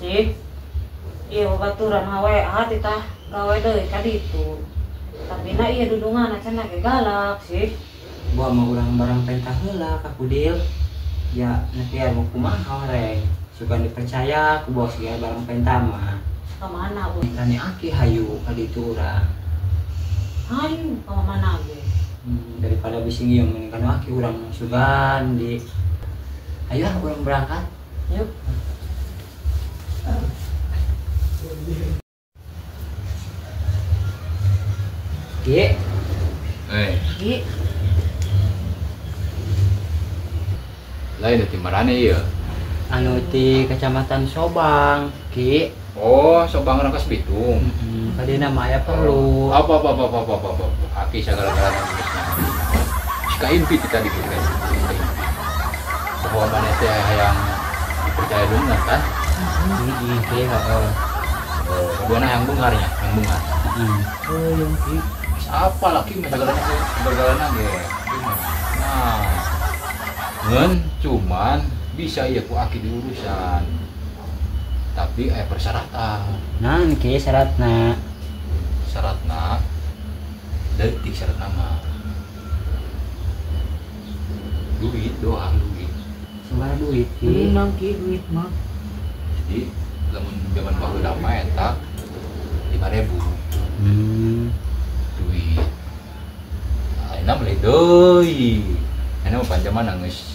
Sih. Iya babaturan hawe hati tah gawe deui ka ditu. Tapi na iya dudungan cenah ge galak sih. Gua mau urang barang pentah heula ka Kudil. Ya nanti mau kumaha reng. Suka dipercaya ku bos ge barang pentah mah. Ka mana we? Tani aki hayu ka ditu urang. Hayu ka mana ge? Daripada bising ieu mending kana aki urang sugan di. Ayo urang berangkat. Yuk. Ki. Ki. Lain di marane ieu. Anu ti Kecamatan Sobang, Ki. Oh, Sobang Rangkas Bitung. Kadina mah aya perlu. Apa. Aki sagala-galana geusna. Sikain pi kita dikulen. Bahwa mana teh hayang dipercaya dengan kan? Ki, heeh. Oh, keduana yang bungarnya, yang bungar. Oh, yang Ki. Apa laki sagala-galana ge. Nah. Ngen cuman bisa ya ku aki diurusan. Tapi aya persyaratan. Naon Ki syaratna? Syaratna detik syarat nama duit doang duit Sebar duit Ki. Nang ki duit mah. jadi lamun zaman baheula mah eta 5.000 duit ayeuna meuli deui ayeuna mah panjaman geus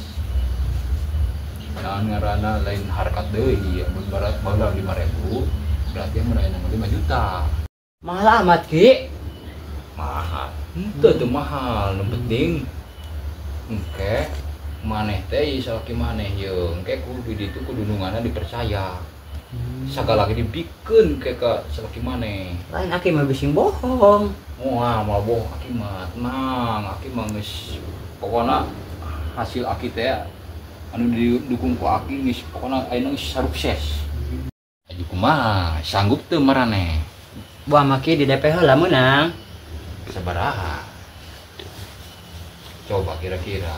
naon ngaranna lain harkat deui mun baheula 5.000 berarti mun ayeuna 5 juta Mahal amat Ki. mahal itu tuh mahal yang penting engke maneh teh salaki maneh ye engke kudu ditu kudu nungana dipercaya sagala ge dipikeun ke ka salaki maneh Lain aki mah bising bohong. moal boh aki mah tenang aki mah geus pokona hasil aki teh anu didukung ku aki geus pokona ayeuna geus sukses jadi kumaha sanggup teu maraneh Buah maki di DP heula meunang. sabaraha coba kira-kira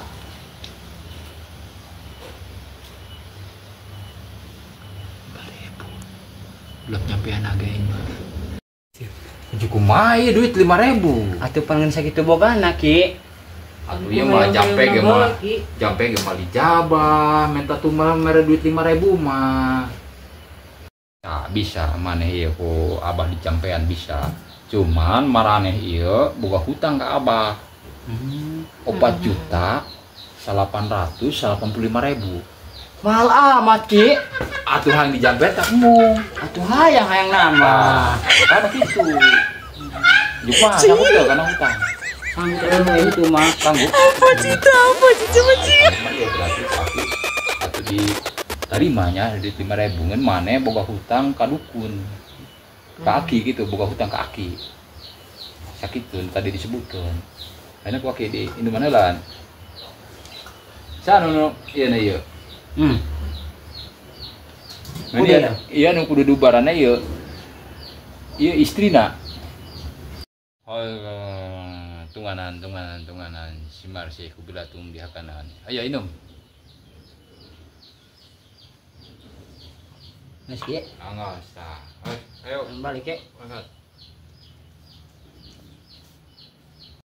belum nyampean again mah cukup mai duit 5.000 Atuh pangen sakitu bogana Ki. atuh ieu mah jampe ge mah dijabah minta tumbal mere duit 5.000 mah nah, bisa maneh ieu ku abah dicampean bisa cuman maraneh ieu boga hutang ka abah 4.885.000 Mahal amat Ki. atuh hang dijambet tak mu Atuh hayang nambah. kan kitu Jumlah sanggup teu kana hutang Sanggup itu mah sanggup Apa cita iya berarti tapi atuh di tarimanya di 5.000 ngan maneh boga hutang ka dukun ka aki gitu boga hutang ka aki sakitun tadi disebutkan ayeuna ku aki di Indu Manelan sanu ieu na ieu iya nu kudu dubarana ieu istrina tunganan si Marsi ku bilatung di hakanan ayo inum Mas Ki. angos tah ayo Balik Ki. angkat